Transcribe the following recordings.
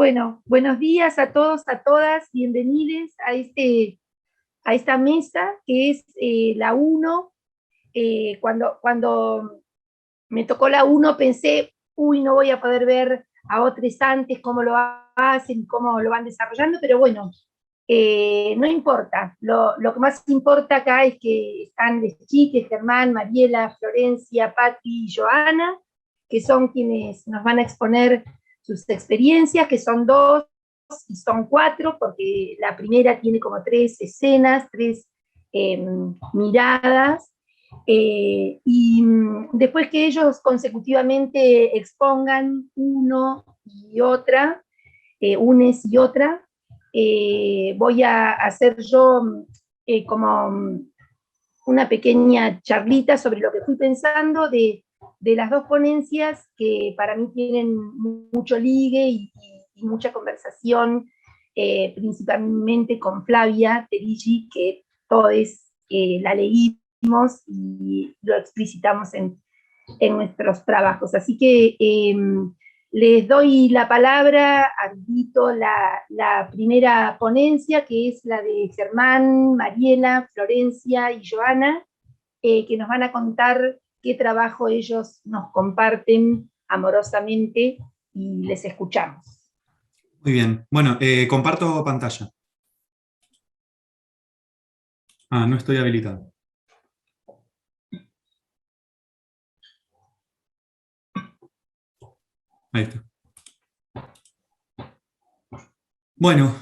Bueno, buenos días a todos, a todas, bienvenidos a esta mesa que es la uno. Cuando me tocó la uno pensé, uy, no voy a poder ver a otros antes cómo lo hacen, cómo lo van desarrollando, pero bueno, no importa. Lo que más importa acá es que están las chiques, Germán, Mariela, Florencia, Patti y Joana, que son quienes nos van a exponer sus experiencias, que son dos y son cuatro, porque la primera tiene como tres escenas, tres miradas, y después que ellos consecutivamente expongan uno y otra, unes y otra, voy a hacer yo como una pequeña charlita sobre lo que fui pensando de las dos ponencias que para mí tienen mucho ligue y mucha conversación, principalmente con Flavia Terigi, que todos la leímos y lo explicitamos en nuestros trabajos. Así que les doy la palabra, invito la primera ponencia, que es la de Germán, Mariela, Florencia y Joana, que nos van a contar qué trabajo ellos nos comparten amorosamente y les escuchamos. Muy bien. Bueno, comparto pantalla. No estoy habilitado. Ahí está. Bueno,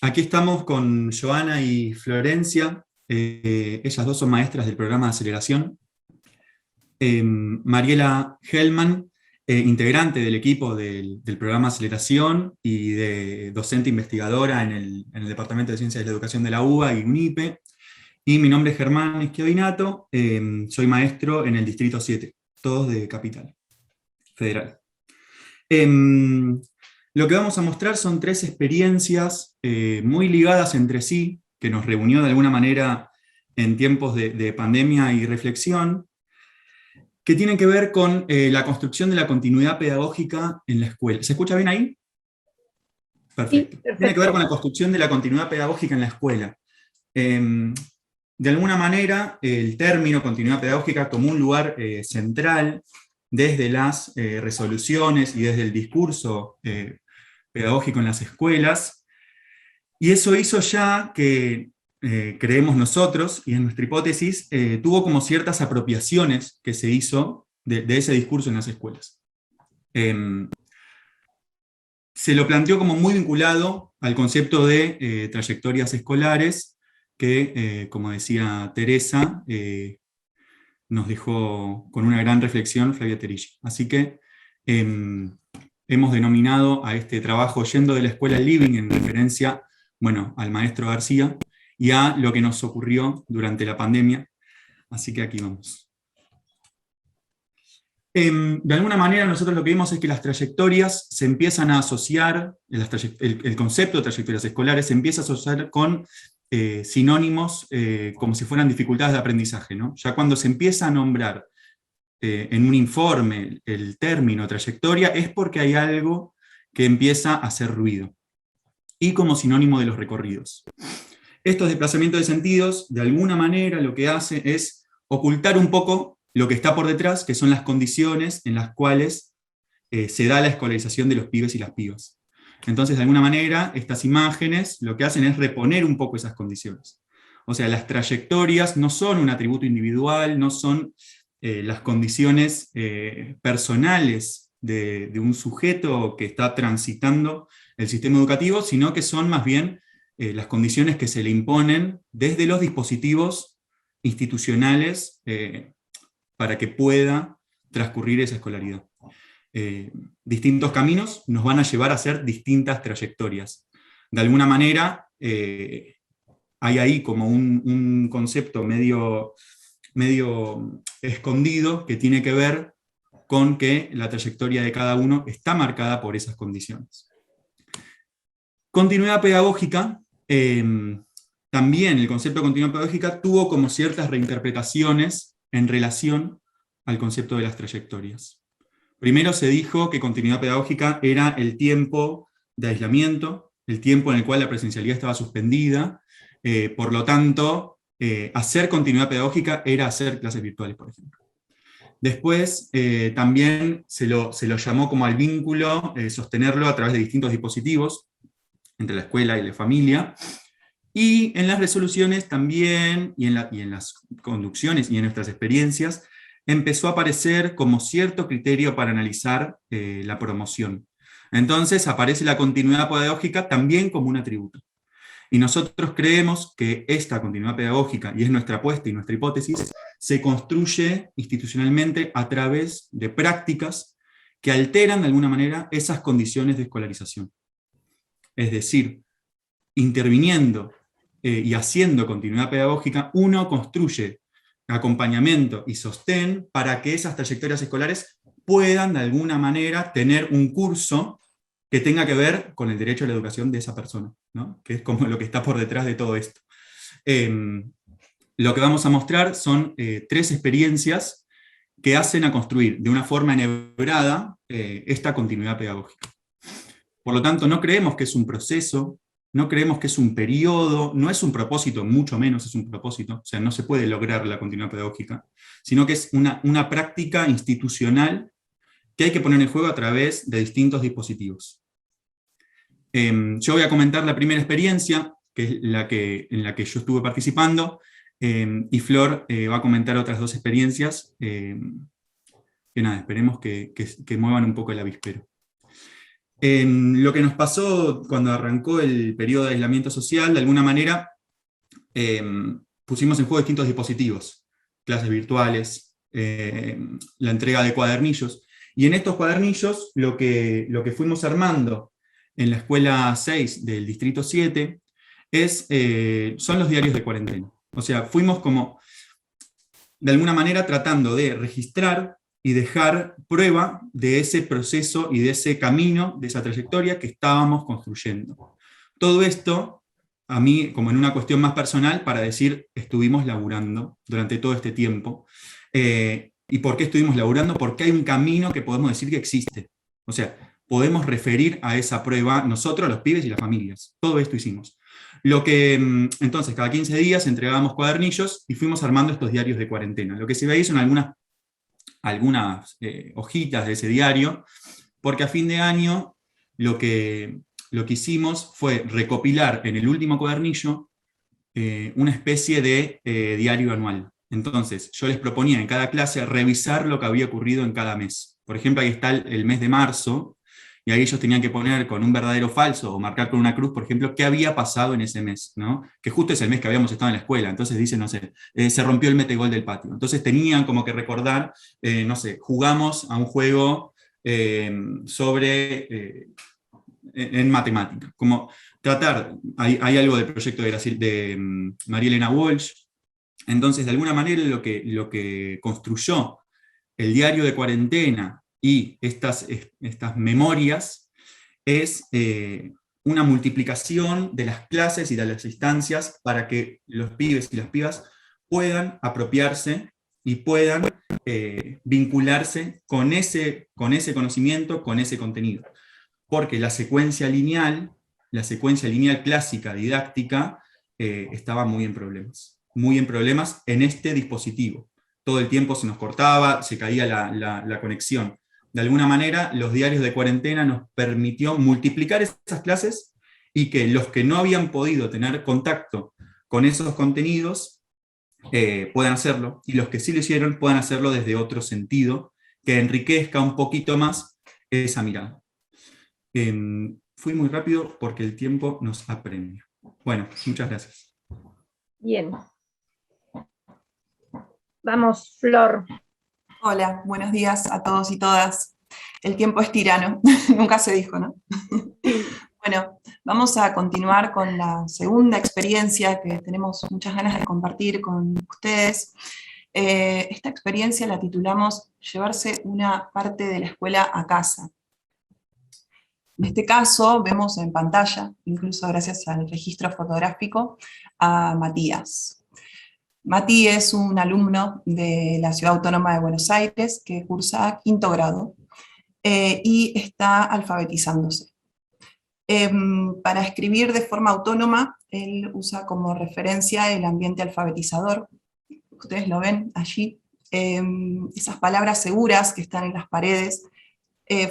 aquí estamos con Joana y Florencia. Ellas dos son maestras del programa de aceleración. Mariela Hellman, integrante del equipo del programa de aceleración y de docente investigadora en el Departamento de Ciencias de la Educación de la UBA y UNIPE. Y mi nombre es Germán Eschiodinato, soy maestro en el Distrito 7, todos de Capital Federal. Lo que vamos a mostrar son tres experiencias muy ligadas entre sí, que nos reunió de alguna manera en tiempos de pandemia y reflexión, que tienen que ver con la construcción de la continuidad pedagógica en la escuela. ¿Se escucha bien ahí? Perfecto. Sí, perfecto. Tiene que ver con la construcción de la continuidad pedagógica en la escuela. De alguna manera, el término continuidad pedagógica tomó un lugar central desde las resoluciones y desde el discurso pedagógico en las escuelas, y eso hizo ya que, creemos nosotros, y en nuestra hipótesis, tuvo como ciertas apropiaciones que se hizo de ese discurso en las escuelas. Se lo planteó como muy vinculado al concepto de trayectorias escolares, que, como decía Teresa, nos dejó con una gran reflexión Flavia Terigi. Así que hemos denominado a este trabajo Yendo de la Escuela al Living, en referencia, bueno, al maestro García, y a lo que nos ocurrió durante la pandemia. Así que aquí vamos. De alguna manera nosotros lo que vimos es que las trayectorias se empiezan a asociar, el concepto de trayectorias escolares se empieza a asociar con sinónimos como si fueran dificultades de aprendizaje, ¿no? Ya cuando se empieza a nombrar en un informe el término trayectoria es porque hay algo que empieza a hacer ruido, y como sinónimo de los recorridos. Estos desplazamientos de sentidos, de alguna manera, lo que hace es ocultar un poco lo que está por detrás, que son las condiciones en las cuales se da la escolarización de los pibes y las pibas. Entonces, de alguna manera, estas imágenes lo que hacen es reponer un poco esas condiciones. O sea, las trayectorias no son un atributo individual, no son las condiciones personales de un sujeto que está transitando el sistema educativo, sino que son más bien las condiciones que se le imponen desde los dispositivos institucionales para que pueda transcurrir esa escolaridad. Distintos caminos nos van a llevar a hacer distintas trayectorias. De alguna manera, hay ahí como un concepto medio escondido que tiene que ver con que la trayectoria de cada uno está marcada por esas condiciones. Continuidad pedagógica, también el concepto de continuidad pedagógica tuvo como ciertas reinterpretaciones en relación al concepto de las trayectorias. Primero se dijo que continuidad pedagógica era el tiempo de aislamiento, el tiempo en el cual la presencialidad estaba suspendida, por lo tanto, hacer continuidad pedagógica era hacer clases virtuales, por ejemplo. Después también se lo llamó como al vínculo, sostenerlo a través de distintos dispositivos, entre la escuela y la familia, y en las resoluciones también, y en las conducciones y en nuestras experiencias, empezó a aparecer como cierto criterio para analizar la promoción. Entonces aparece la continuidad pedagógica también como un atributo. Y nosotros creemos que esta continuidad pedagógica, y es nuestra apuesta y nuestra hipótesis, se construye institucionalmente a través de prácticas que alteran de alguna manera esas condiciones de escolarización. Es decir, interviniendo y haciendo continuidad pedagógica, uno construye acompañamiento y sostén para que esas trayectorias escolares puedan de alguna manera tener un curso que tenga que ver con el derecho a la educación de esa persona, ¿no? Que es como lo que está por detrás de todo esto. Lo que vamos a mostrar son 3 experiencias que hacen a construir de una forma enhebrada esta continuidad pedagógica. Por lo tanto, no creemos que es un proceso, no creemos que es un periodo, no es un propósito, mucho menos es un propósito, o sea, no se puede lograr la continuidad pedagógica, sino que es una práctica institucional que hay que poner en juego a través de distintos dispositivos. Yo voy a comentar la primera experiencia, que es en la que yo estuve participando, y Flor va a comentar otras 2 experiencias, que nada, esperemos que muevan un poco el avispero. Lo que nos pasó cuando arrancó el periodo de aislamiento social, de alguna manera, pusimos en juego distintos dispositivos, clases virtuales, la entrega de cuadernillos, y en estos cuadernillos lo que fuimos armando en la escuela 6 del distrito 7 son los diarios de cuarentena. O sea, fuimos como, de alguna manera, tratando de registrar y dejar prueba de ese proceso y de ese camino, de esa trayectoria que estábamos construyendo. Todo esto, a mí, como en una cuestión más personal, para decir, estuvimos laburando durante todo este tiempo. ¿Y por qué estuvimos laburando? Porque hay un camino que podemos decir que existe. O sea, podemos referir a esa prueba nosotros, los pibes y las familias. Todo esto hicimos. Entonces, cada 15 días entregábamos cuadernillos y fuimos armando estos diarios de cuarentena. Lo que se ve ahí son algunas hojitas de ese diario, porque a fin de año lo que hicimos fue recopilar en el último cuadernillo una especie de diario anual. Entonces, yo les proponía en cada clase revisar lo que había ocurrido en cada mes. Por ejemplo, ahí está el mes de marzo, y ahí ellos tenían que poner con un verdadero o falso, o marcar con una cruz, por ejemplo, qué había pasado en ese mes, ¿no? Que justo es el mes que habíamos estado en la escuela. Entonces dicen, no sé, se rompió el metegol del patio. Entonces tenían como que recordar, no sé, jugamos a un juego en matemática. Como tratar, hay algo del proyecto de María Elena Walsh. Entonces, de alguna manera, lo que construyó el diario de cuarentena y estas memorias es una multiplicación de las clases y de las instancias para que los pibes y las pibas puedan apropiarse y puedan vincularse con ese conocimiento, con ese contenido. Porque la secuencia lineal clásica, didáctica, estaba muy en problemas en este dispositivo. Todo el tiempo se nos cortaba, se caía la conexión. De alguna manera, los diarios de cuarentena nos permitió multiplicar esas clases y que los que no habían podido tener contacto con esos contenidos puedan hacerlo, y los que sí lo hicieron puedan hacerlo desde otro sentido, que enriquezca un poquito más esa mirada. Fui muy rápido porque el tiempo nos apremia. Bueno, muchas gracias. Bien. Vamos, Flor. Hola, buenos días a todos y todas. El tiempo es tirano, nunca se dijo, ¿no? Bueno, vamos a continuar con la segunda experiencia que tenemos muchas ganas de compartir con ustedes. Esta experiencia la titulamos Llevarse una parte de la escuela a casa. En este caso vemos en pantalla, incluso gracias al registro fotográfico, a Matías. Mati es un alumno de la Ciudad Autónoma de Buenos Aires que cursa 5º grado y está alfabetizándose. Para escribir de forma autónoma, él usa como referencia el ambiente alfabetizador. Ustedes lo ven allí. Esas palabras seguras que están en las paredes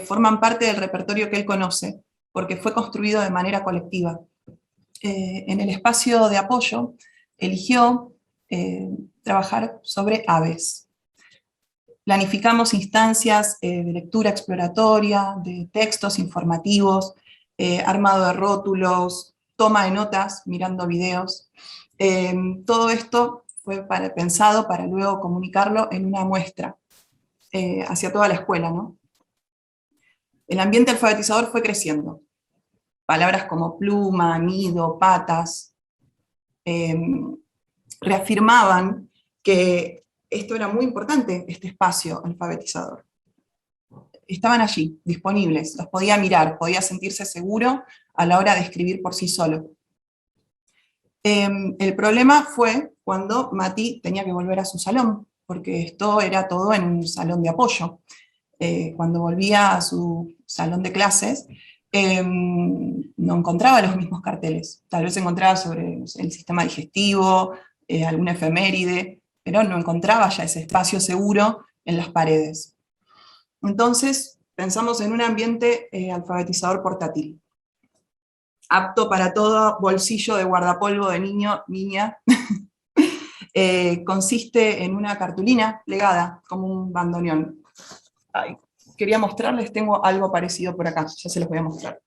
forman parte del repertorio que él conoce, porque fue construido de manera colectiva. En el espacio de apoyo, eligió trabajar sobre aves. Planificamos instancias de lectura exploratoria, de textos informativos, armado de rótulos, toma de notas, mirando videos. Todo esto fue pensado para luego comunicarlo en una muestra hacia toda la escuela, ¿no? El ambiente alfabetizador fue creciendo. Palabras como pluma, nido, patas, reafirmaban que esto era muy importante, este espacio alfabetizador. Estaban allí, disponibles, los podía mirar, podía sentirse seguro a la hora de escribir por sí solo. El problema fue cuando Mati tenía que volver a su salón, porque esto era todo en un salón de apoyo. Cuando volvía a su salón de clases, no encontraba los mismos carteles. Tal vez encontraba sobre el sistema digestivo, alguna efeméride, pero no encontraba ya ese espacio seguro en las paredes. Entonces pensamos en un ambiente alfabetizador portátil, apto para todo bolsillo de guardapolvo de niño, niña. Consiste en una cartulina plegada, como un bandoneón. Ay, quería mostrarles, tengo algo parecido por acá, ya se los voy a mostrar.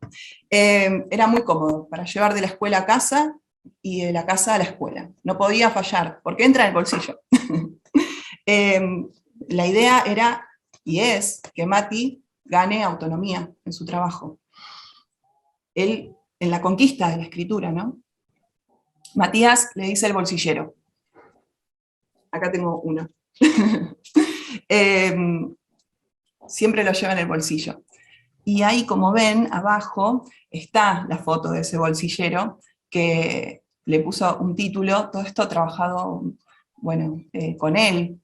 Era muy cómodo para llevar de la escuela a casa y de la casa a la escuela. No podía fallar, porque entra en el bolsillo. La idea era, y es, que Mati gane autonomía en su trabajo. Él, en la conquista de la escritura, ¿no? Matías le dice el bolsillero. Acá tengo uno. Siempre lo lleva en el bolsillo. Y ahí, como ven, abajo está la foto de ese bolsillero que le puso un título, todo esto trabajado, bueno, con él,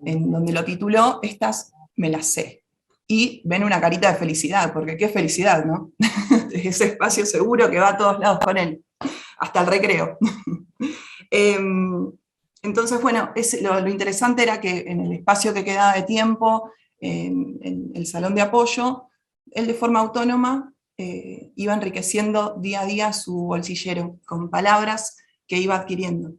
en donde lo tituló "Estas me las sé". Y ven una carita de felicidad, porque qué felicidad, ¿no? Ese espacio seguro que va a todos lados con él, hasta el recreo. Entonces, bueno, lo interesante era que en el espacio que quedaba de tiempo, en el salón de apoyo, él de forma autónoma iba enriqueciendo día a día su bolsillero con palabras que iba adquiriendo.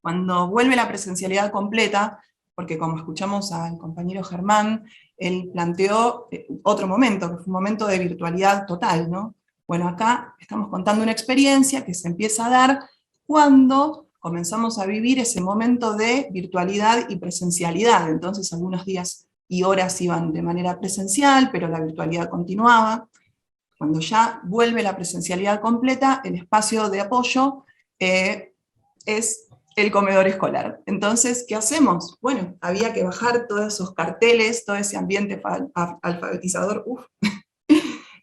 Cuando vuelve la presencialidad completa, porque como escuchamos al compañero Germán, él planteó otro momento, que fue un momento de virtualidad total, ¿no? Bueno, acá estamos contando una experiencia que se empieza a dar cuando comenzamos a vivir ese momento de virtualidad y presencialidad. Entonces algunos días y horas iban de manera presencial, pero la virtualidad continuaba. Cuando ya vuelve la presencialidad completa, el espacio de apoyo es el comedor escolar. Entonces, ¿qué hacemos? Bueno, había que bajar todos esos carteles, todo ese ambiente alfabetizador.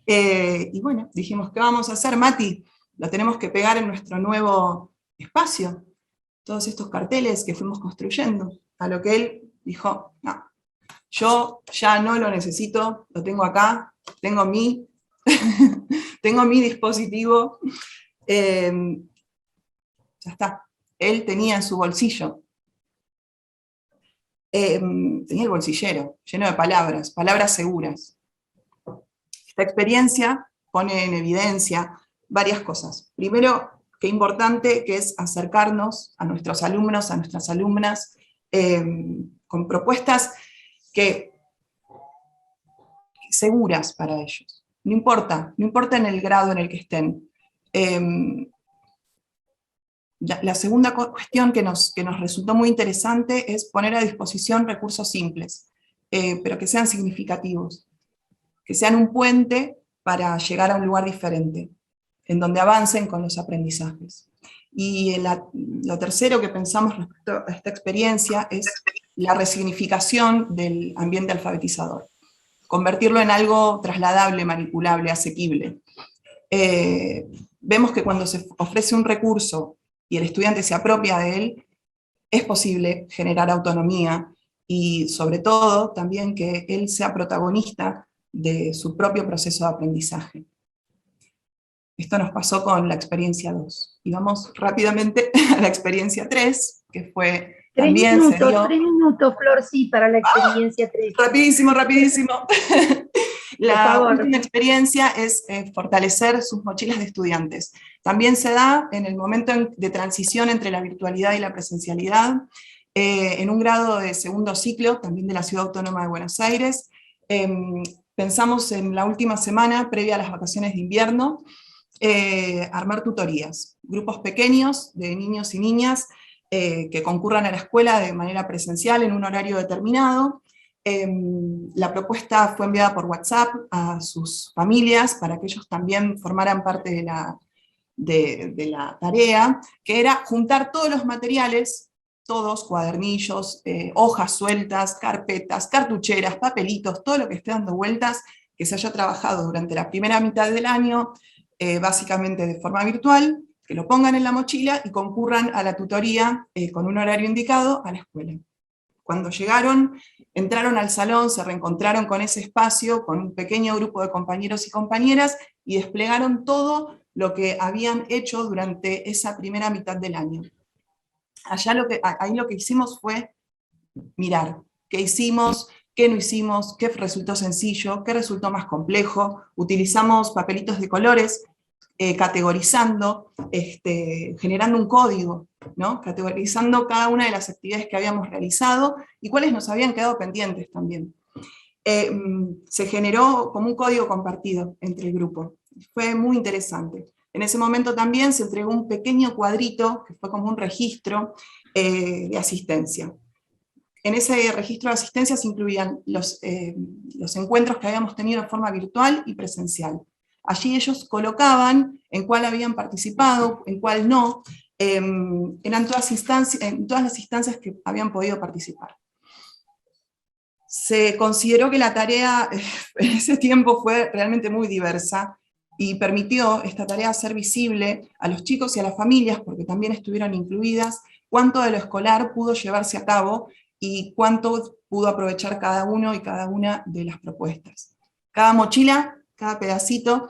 Y bueno, dijimos, ¿qué vamos a hacer, Mati? Lo tenemos que pegar en nuestro nuevo espacio. Todos estos carteles que fuimos construyendo. A lo que él dijo, no, yo ya no lo necesito, lo tengo acá, tengo mi dispositivo. Ya está. Él tenía en su bolsillo, tenía el bolsillero lleno de palabras, palabras seguras. Esta experiencia pone en evidencia varias cosas. Primero, qué importante que es acercarnos a nuestros alumnos, a nuestras alumnas, con propuestas seguras para ellos. No importa en el grado en el que estén. La segunda cuestión que nos resultó muy interesante es poner a disposición recursos simples, pero que sean significativos, que sean un puente para llegar a un lugar diferente, en donde avancen con los aprendizajes. Y lo tercero que pensamos respecto a esta experiencia es la resignificación del ambiente alfabetizador, convertirlo en algo trasladable, manipulable, asequible. Vemos que cuando se ofrece un recurso y el estudiante se apropia de él, es posible generar autonomía y sobre todo también que él sea protagonista de su propio proceso de aprendizaje. Esto nos pasó con la experiencia 2. Y vamos rápidamente a la experiencia 3, que fue también se dio... 3 minutos, Flor, sí, para la experiencia 3. Rapidísimo, rapidísimo. La favor. última experiencia es fortalecer sus mochilas de estudiantes. También se da en el momento de transición entre la virtualidad y la presencialidad, en un grado de segundo ciclo, también de la Ciudad Autónoma de Buenos Aires. Pensamos en la última semana, previa a las vacaciones de invierno, armar tutorías, grupos pequeños de niños y niñas que concurran a la escuela de manera presencial en un horario determinado. La propuesta fue enviada por WhatsApp a sus familias para que ellos también formaran parte de la tarea, que era juntar todos los materiales, todos, cuadernillos, hojas sueltas, carpetas, cartucheras, papelitos, todo lo que esté dando vueltas, que se haya trabajado durante la primera mitad del año, básicamente de forma virtual, que lo pongan en la mochila y concurran a la tutoría con un horario indicado a la escuela. Cuando llegaron, entraron al salón, se reencontraron con ese espacio, con un pequeño grupo de compañeros y compañeras, y desplegaron todo lo que habían hecho durante esa primera mitad del año. Ahí lo que hicimos fue mirar qué hicimos, qué no hicimos, qué resultó sencillo, qué resultó más complejo. Utilizamos papelitos de colores, categorizando, generando un código, ¿no? Categorizando cada una de las actividades que habíamos realizado y cuáles nos habían quedado pendientes también. Se generó como un código compartido entre el grupo. Fue muy interesante. En ese momento también se entregó un pequeño cuadrito, que fue como un registro de asistencia. En ese registro de asistencia se incluían los encuentros que habíamos tenido de forma virtual y presencial. Allí ellos colocaban en cuál habían participado, en cuál no, eran en todas las instancias que habían podido participar. Se consideró que la tarea en ese tiempo fue realmente muy diversa y permitió esta tarea ser visible a los chicos y a las familias, porque también estuvieron incluidas, cuánto de lo escolar pudo llevarse a cabo y cuánto pudo aprovechar cada uno y cada una de las propuestas. Cada mochila, cada pedacito,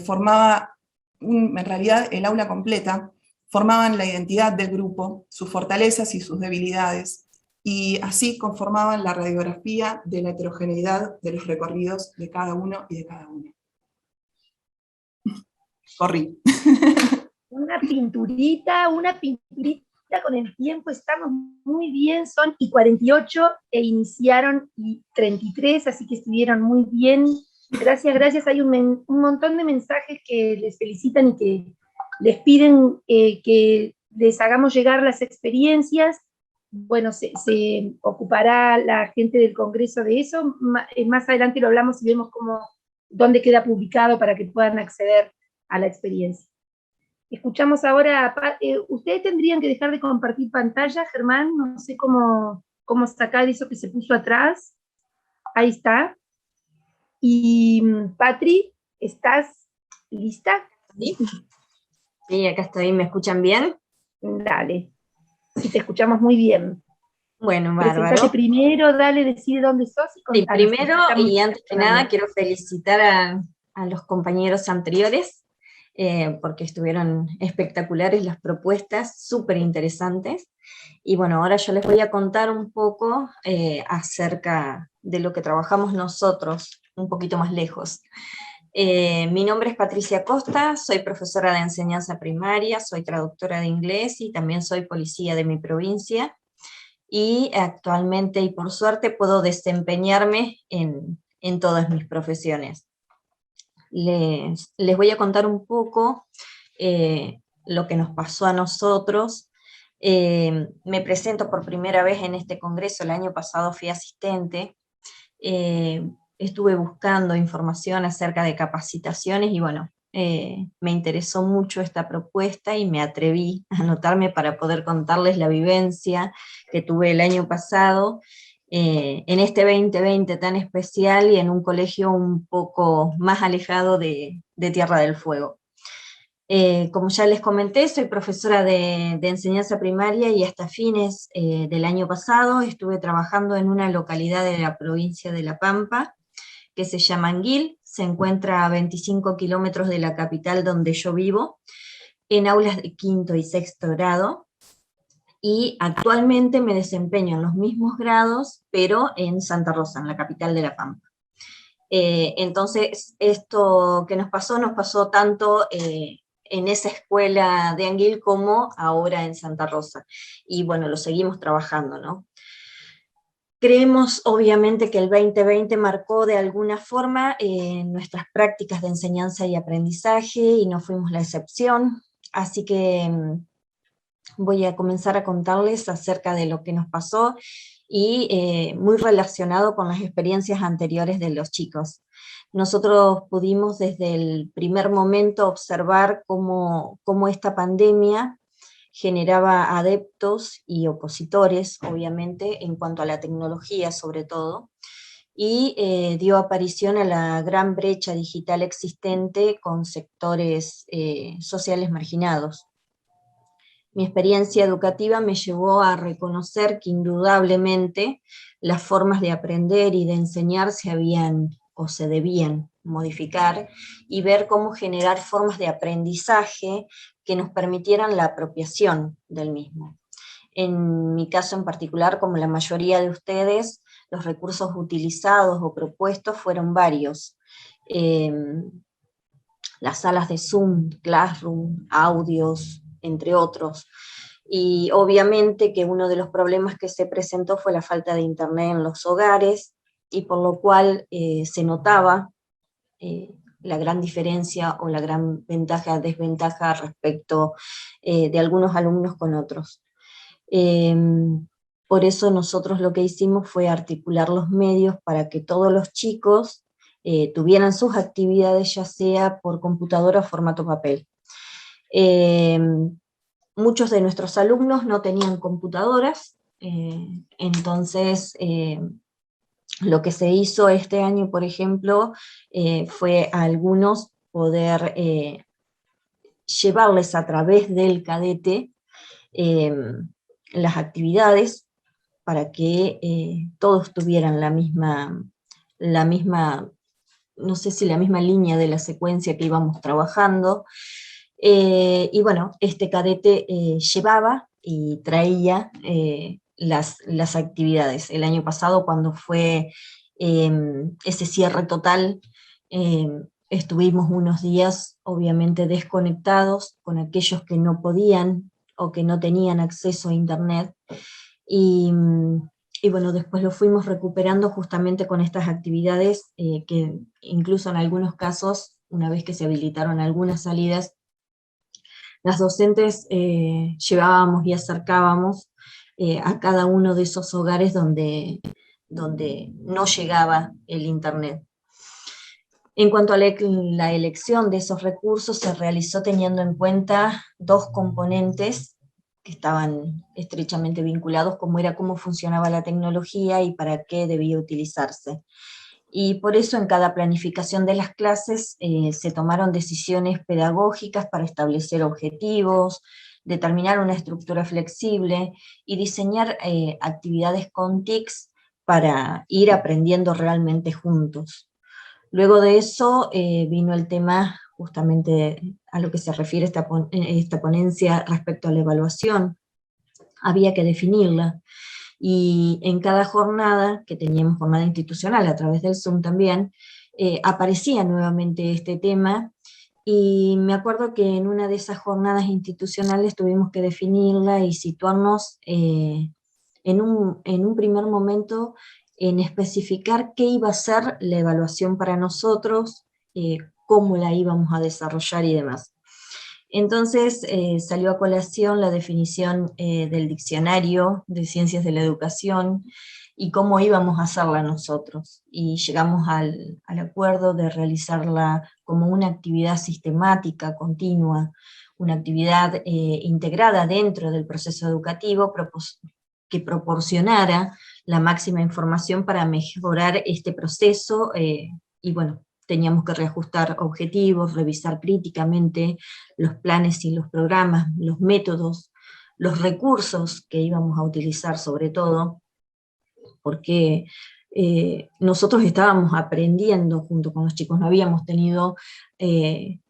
formaba, en realidad, el aula completa, formaban la identidad del grupo, sus fortalezas y sus debilidades, y así conformaban la radiografía de la heterogeneidad de los recorridos de cada uno y de cada una. Corrí. Una pinturita con el tiempo, estamos muy bien, son y 48 e iniciaron y 33, así que estuvieron muy bien. Gracias, gracias. Hay un montón de mensajes que les felicitan y que les piden que les hagamos llegar las experiencias. Bueno, se ocupará la gente del Congreso de eso. Más adelante lo hablamos y vemos dónde queda publicado para que puedan acceder a la experiencia. Escuchamos ahora, ustedes tendrían que dejar de compartir pantalla, Germán, no sé cómo sacar eso que se puso atrás. Ahí está. Y Patri, ¿estás lista? ¿Sí? Sí, acá estoy, ¿me escuchan bien? Dale, sí, te escuchamos muy bien. Bueno, bárbaro. Presentate primero, dale, decide dónde sos. Sí, primero y antes que nada quiero felicitar a los compañeros anteriores, porque estuvieron espectaculares las propuestas, súper interesantes. Y bueno, ahora yo les voy a contar un poco acerca de lo que trabajamos nosotros, un poquito más lejos. Mi nombre es Patricia Costa, soy profesora de enseñanza primaria, soy traductora de inglés y también soy policía de mi provincia. Y actualmente, y por suerte, puedo desempeñarme en todas mis profesiones. Les voy a contar un poco lo que nos pasó a nosotros. Me presento por primera vez en este congreso, el año pasado fui asistente, estuve buscando información acerca de capacitaciones y bueno, me interesó mucho esta propuesta y me atreví a anotarme para poder contarles la vivencia que tuve el año pasado, en este 2020 tan especial y en un colegio un poco más alejado de Tierra del Fuego. Como ya les comenté, soy profesora de enseñanza primaria y hasta fines del año pasado estuve trabajando en una localidad de la provincia de La Pampa, que se llama Anguil, se encuentra a 25 kilómetros de la capital donde yo vivo, en aulas de quinto y sexto grado, y actualmente me desempeño en los mismos grados, pero en Santa Rosa, en la capital de La Pampa. Entonces, esto que nos pasó tanto en esa escuela de Anguil como ahora en Santa Rosa. Y bueno, lo seguimos trabajando, ¿no? Creemos, obviamente, que el 2020 marcó de alguna forma nuestras prácticas de enseñanza y aprendizaje, y no fuimos la excepción, así que voy a comenzar a contarles acerca de lo que nos pasó, y muy relacionado con las experiencias anteriores de los chicos. Nosotros pudimos desde el primer momento observar cómo esta pandemia generaba adeptos y opositores, obviamente, en cuanto a la tecnología sobre todo, y dio aparición a la gran brecha digital existente con sectores sociales marginados. Mi experiencia educativa me llevó a reconocer que indudablemente las formas de aprender y de enseñar se habían o se debían modificar, y ver cómo generar formas de aprendizaje que nos permitieran la apropiación del mismo. En mi caso en particular, como la mayoría de ustedes, los recursos utilizados o propuestos fueron varios. Las salas de Zoom, Classroom, audios, entre otros. Y obviamente que uno de los problemas que se presentó fue la falta de internet en los hogares, y por lo cual se notaba la gran diferencia o la gran ventaja, desventaja respecto de algunos alumnos con otros. Por eso nosotros lo que hicimos fue articular los medios para que todos los chicos tuvieran sus actividades, ya sea por computadora o formato papel. Muchos de nuestros alumnos no tenían computadoras, entonces lo que se hizo este año, por ejemplo, fue a algunos poder llevarles a través del cadete las actividades, para que todos tuvieran la misma, no sé si la misma línea de la secuencia que íbamos trabajando. Y bueno, este cadete llevaba y traía las actividades. El año pasado, cuando fue ese cierre total, estuvimos unos días obviamente desconectados con aquellos que no podían o que no tenían acceso a internet, y bueno, después lo fuimos recuperando justamente con estas actividades que incluso en algunos casos, una vez que se habilitaron algunas salidas, las docentes llevábamos y acercábamos a cada uno de esos hogares donde no llegaba el internet. En cuanto a la elección de esos recursos, se realizó teniendo en cuenta dos componentes que estaban estrechamente vinculados, como era cómo funcionaba la tecnología y para qué debía utilizarse. Y por eso en cada planificación de las clases se tomaron decisiones pedagógicas para establecer objetivos, determinar una estructura flexible y diseñar actividades con TICs para ir aprendiendo realmente juntos. Luego de eso vino el tema, justamente a lo que se refiere esta ponencia respecto a la evaluación. Había que definirla, y en cada jornada, que teníamos jornada institucional a través del Zoom también, aparecía nuevamente este tema, y me acuerdo que en una de esas jornadas institucionales tuvimos que definirla y situarnos en un primer momento en especificar qué iba a ser la evaluación para nosotros, cómo la íbamos a desarrollar y demás. Entonces salió a colación la definición del diccionario de ciencias de la educación y cómo íbamos a hacerla nosotros, y llegamos al acuerdo de realizarla como una actividad sistemática, continua, una actividad integrada dentro del proceso educativo, que proporcionara la máxima información para mejorar este proceso y bueno, teníamos que reajustar objetivos, revisar críticamente los planes y los programas, los métodos, los recursos que íbamos a utilizar sobre todo, porque nosotros estábamos aprendiendo junto con los chicos, no habíamos tenido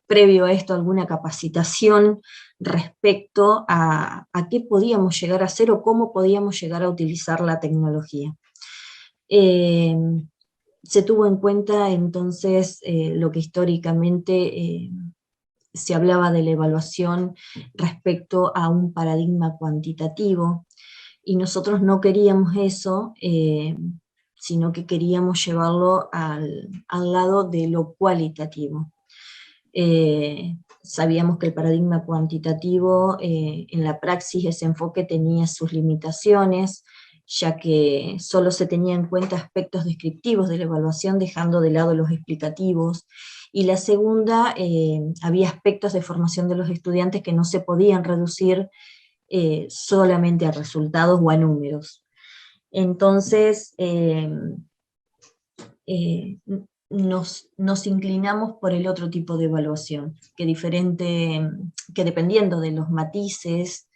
previo a esto alguna capacitación respecto a qué podíamos llegar a hacer o cómo podíamos llegar a utilizar la tecnología. Se tuvo en cuenta entonces lo que históricamente se hablaba de la evaluación respecto a un paradigma cuantitativo, y nosotros no queríamos eso, sino que queríamos llevarlo al lado de lo cualitativo. Sabíamos que el paradigma cuantitativo en la praxis ese enfoque tenía sus limitaciones, ya que solo se tenían en cuenta aspectos descriptivos de la evaluación, dejando de lado los explicativos, y la segunda, había aspectos de formación de los estudiantes que no se podían reducir solamente a resultados o a números. Entonces, nos inclinamos por el otro tipo de evaluación, que dependiendo de los matices,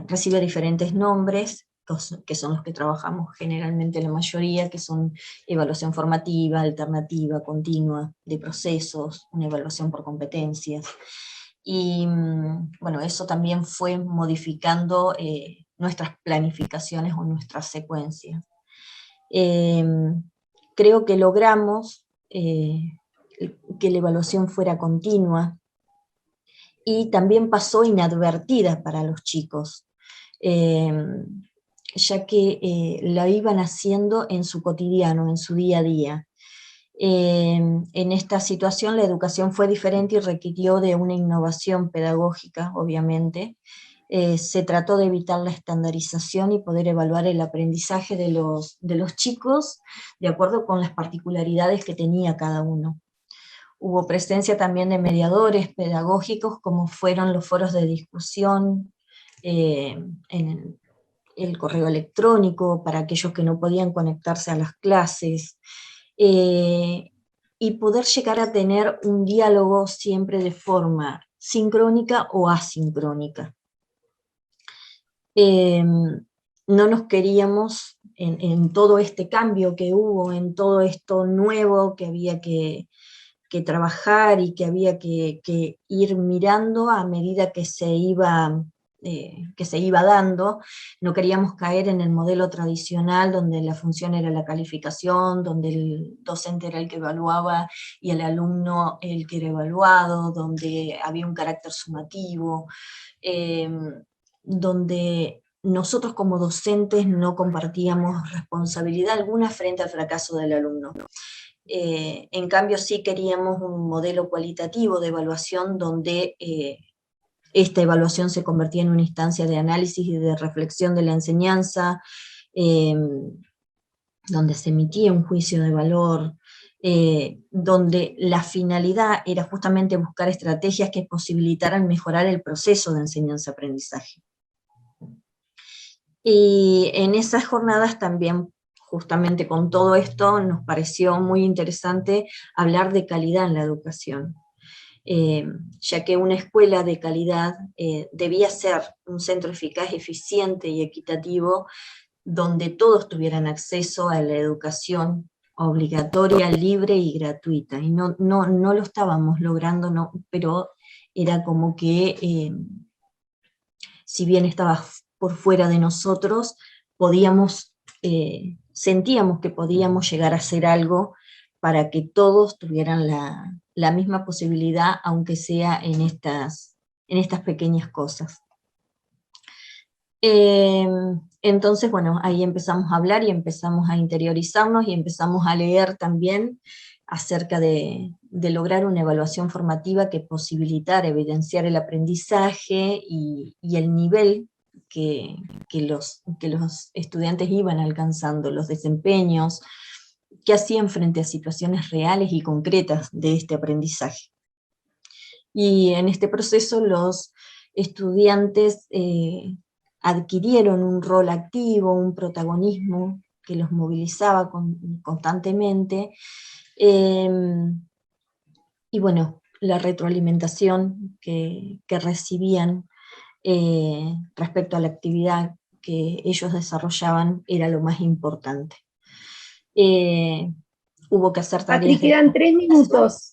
recibe diferentes nombres, que son los que trabajamos generalmente la mayoría, que son evaluación formativa, alternativa, continua, de procesos, una evaluación por competencias. Y bueno, eso también fue modificando nuestras planificaciones o nuestras secuencias. Creo que logramos que la evaluación fuera continua, y también pasó inadvertida para los chicos, ya que la iban haciendo en su cotidiano, en su día a día. En esta situación la educación fue diferente y requirió de una innovación pedagógica, obviamente. Se trató de evitar la estandarización y poder evaluar el aprendizaje de los chicos de acuerdo con las particularidades que tenía cada uno. Hubo presencia también de mediadores pedagógicos, como fueron los foros de discusión, en el correo electrónico para aquellos que no podían conectarse a las clases, y poder llegar a tener un diálogo siempre de forma sincrónica o asincrónica. No nos queríamos, en todo este cambio que hubo, en todo esto nuevo que había que trabajar y que había que ir mirando a medida que se iba dando, no queríamos caer en el modelo tradicional donde la función era la calificación, donde el docente era el que evaluaba y el alumno el que era evaluado, donde había un carácter sumativo, donde nosotros como docentes no compartíamos responsabilidad alguna frente al fracaso del alumno. En cambio sí queríamos un modelo cualitativo de evaluación donde esta evaluación se convertía en una instancia de análisis y de reflexión de la enseñanza, donde se emitía un juicio de valor, donde la finalidad era justamente buscar estrategias que posibilitaran mejorar el proceso de enseñanza-aprendizaje. Y en esas jornadas también, justamente con todo esto, nos pareció muy interesante hablar de calidad en la educación, ya que una escuela de calidad debía ser un centro eficaz, eficiente y equitativo, donde todos tuvieran acceso a la educación obligatoria, libre y gratuita. Y no lo estábamos logrando, no, pero era como que, si bien estaba por fuera de nosotros, sentíamos que podíamos llegar a hacer algo para que todos tuvieran la misma posibilidad, aunque sea en estas pequeñas cosas. Entonces, bueno, ahí empezamos a hablar y empezamos a interiorizarnos y empezamos a leer también acerca de lograr una evaluación formativa que posibilitara evidenciar el aprendizaje y el nivel que los estudiantes iban alcanzando, los desempeños que hacían frente a situaciones reales y concretas de este aprendizaje. Y en este proceso los estudiantes adquirieron un rol activo, un protagonismo que los movilizaba constantemente, bueno, la retroalimentación que recibían respecto a la actividad que ellos desarrollaban era lo más importante. Hubo que hacer tareas. Patri, quedan 3 minutos.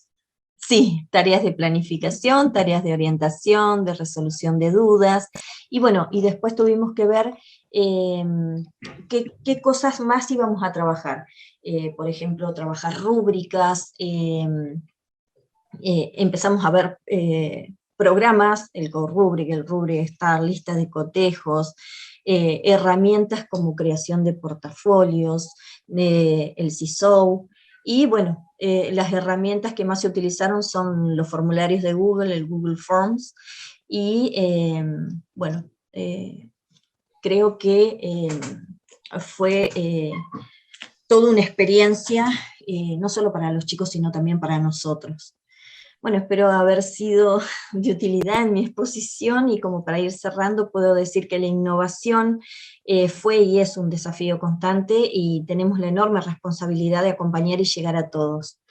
Sí, tareas de planificación, tareas de orientación, de resolución de dudas, y bueno, y después tuvimos que ver qué cosas más íbamos a trabajar. Por ejemplo, trabajar rúbricas, empezamos a ver programas, el GoRubric, el Rubric Star, listas de cotejos, herramientas como creación de portafolios, el CISO, y bueno, las herramientas que más se utilizaron son los formularios de Google, el Google Forms, y bueno, creo que fue toda una experiencia, no solo para los chicos, sino también para nosotros. Bueno, espero haber sido de utilidad en mi exposición, y como para ir cerrando puedo decir que la innovación fue y es un desafío constante, y tenemos la enorme responsabilidad de acompañar y llegar a todos.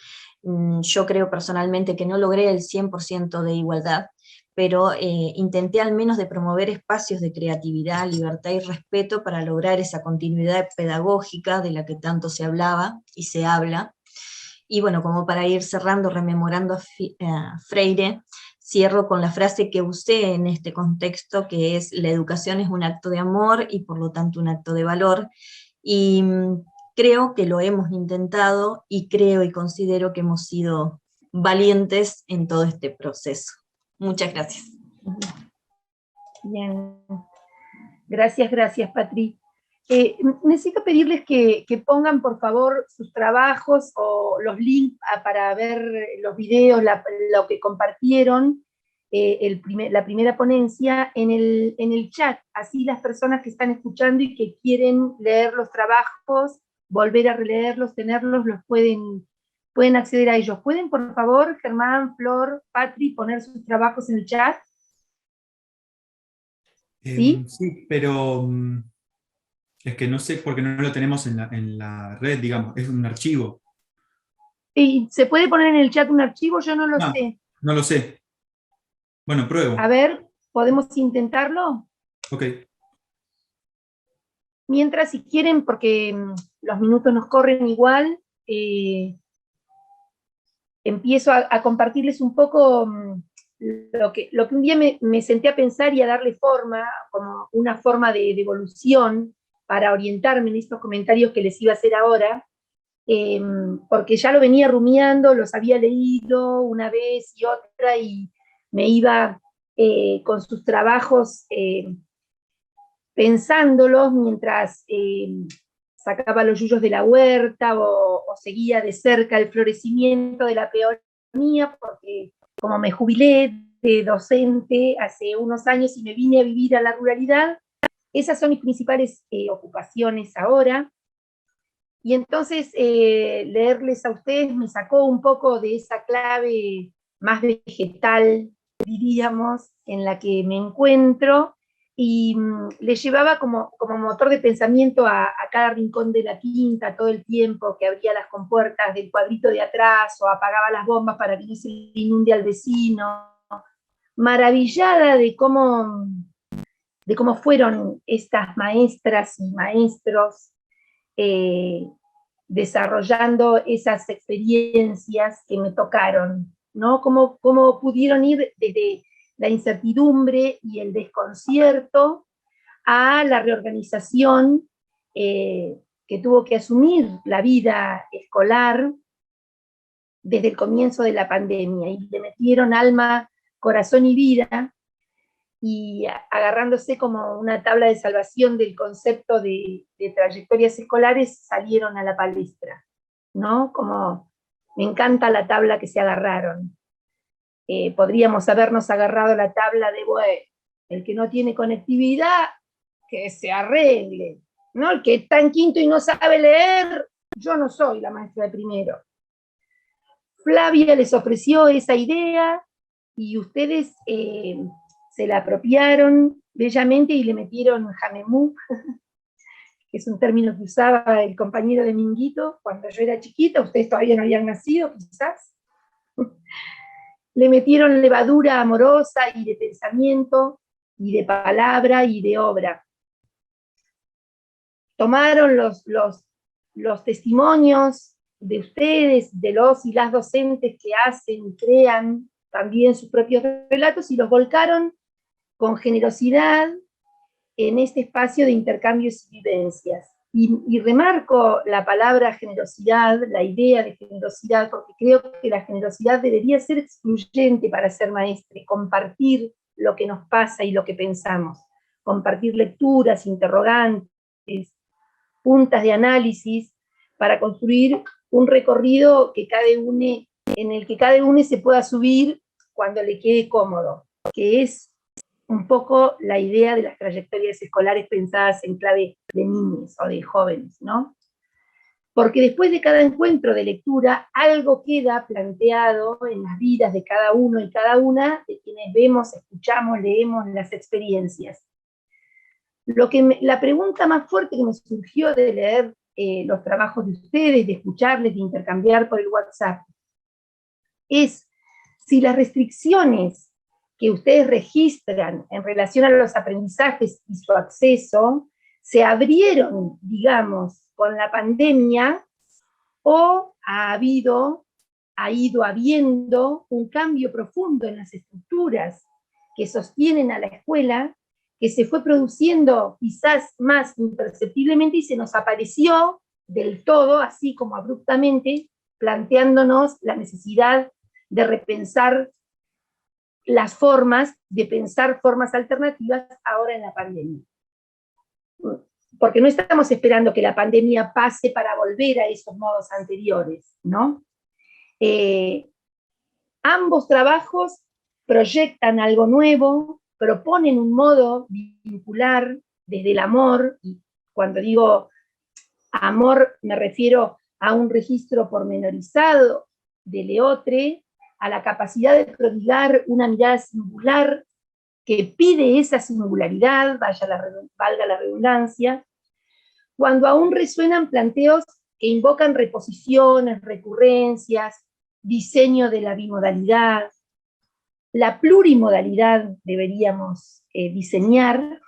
Yo creo personalmente que no logré el 100% de igualdad, pero intenté al menos de promover espacios de creatividad, libertad y respeto para lograr esa continuidad pedagógica de la que tanto se hablaba y se habla. Y bueno, como para ir cerrando, rememorando a Freire, cierro con la frase que usé en este contexto, que es: la educación es un acto de amor y por lo tanto un acto de valor. Y creo que lo hemos intentado, y creo y considero que hemos sido valientes en todo este proceso. Muchas gracias. Bien. Gracias, Patri. Necesito pedirles que pongan, por favor, sus trabajos o los links para ver los videos, lo que compartieron, la primera ponencia, en el chat. Así las personas que están escuchando y que quieren leer los trabajos, volver a releerlos, tenerlos, los pueden acceder a ellos. ¿Pueden, por favor, Germán, Flor, Patri, poner sus trabajos en el chat? ¿Sí? Sí, pero es que no sé por qué no lo tenemos en la red, digamos, es un archivo. ¿Y se puede poner en el chat un archivo? Yo no lo No, sé. no lo sé. Bueno, pruebo. A ver, ¿podemos intentarlo? Ok. Mientras, si quieren, porque los minutos nos corren igual, empiezo a compartirles un poco lo que un día me senté a pensar y a darle forma, como una forma de evolución, para orientarme en estos comentarios que les iba a hacer ahora, porque ya lo venía rumiando, los había leído una vez y otra, y me iba con sus trabajos pensándolos mientras sacaba los yuyos de la huerta o seguía de cerca el florecimiento de la peonía, porque como me jubilé de docente hace unos años y me vine a vivir a la ruralidad, esas son mis principales ocupaciones ahora. Y entonces leerles a ustedes me sacó un poco de esa clave más vegetal, diríamos, en la que me encuentro, y le llevaba como motor de pensamiento a cada rincón de la quinta todo el tiempo, que abría las compuertas del cuadrito de atrás o apagaba las bombas para que no se le inunde al vecino, maravillada de cómo fueron estas maestras y maestros desarrollando esas experiencias que me tocaron, ¿no? Cómo pudieron ir desde la incertidumbre y el desconcierto a la reorganización que tuvo que asumir la vida escolar desde el comienzo de la pandemia, y le metieron alma, corazón y vida, y agarrándose como una tabla de salvación del concepto de trayectorias escolares, salieron a la palestra, ¿no? Como me encanta la tabla que se agarraron. Podríamos habernos agarrado la tabla de, bueno, el que no tiene conectividad, que se arregle, ¿no? El que está en quinto y no sabe leer, yo no soy la maestra de primero. Flavia les ofreció esa idea y ustedes se la apropiaron bellamente y le metieron jamemú, que es un término que usaba el compañero de Minguito cuando yo era chiquita, ustedes todavía no habían nacido, quizás. le metieron levadura amorosa y de pensamiento, y de palabra y de obra. Tomaron los testimonios de ustedes, de los y las docentes que hacen, crean también sus propios relatos y los volcaron con generosidad en este espacio de intercambios y vivencias. Y remarco la palabra generosidad, la idea de generosidad, porque creo que la generosidad debería ser excluyente para ser maestre, compartir lo que nos pasa y lo que pensamos, compartir lecturas, interrogantes, puntas de análisis, para construir un recorrido en el que cada uno se pueda subir cuando le quede cómodo, que es un poco la idea de las trayectorias escolares pensadas en clave de niños o de jóvenes, ¿no? Porque después de cada encuentro de lectura, algo queda planteado en las vidas de cada uno y cada una de quienes vemos, escuchamos, leemos las experiencias. La pregunta más fuerte que me surgió de leer los trabajos de ustedes, de escucharles, de intercambiar por el WhatsApp, es si las restricciones que ustedes registran en relación a los aprendizajes y su acceso se abrieron, digamos, con la pandemia, o ha ido habiendo un cambio profundo en las estructuras que sostienen a la escuela, que se fue produciendo quizás más imperceptiblemente y se nos apareció del todo, así como abruptamente, planteándonos la necesidad de repensar las formas, de pensar formas alternativas ahora en la pandemia. Porque no estamos esperando que la pandemia pase para volver a esos modos anteriores, ¿no? Ambos trabajos proyectan algo nuevo, proponen un modo vincular desde el amor, y cuando digo amor me refiero a un registro pormenorizado del otro, a la capacidad de prodigar una mirada singular que pide esa singularidad, valga la redundancia, cuando aún resuenan planteos que invocan reposiciones, recurrencias, diseño de la bimodalidad, la plurimodalidad deberíamos diseñar,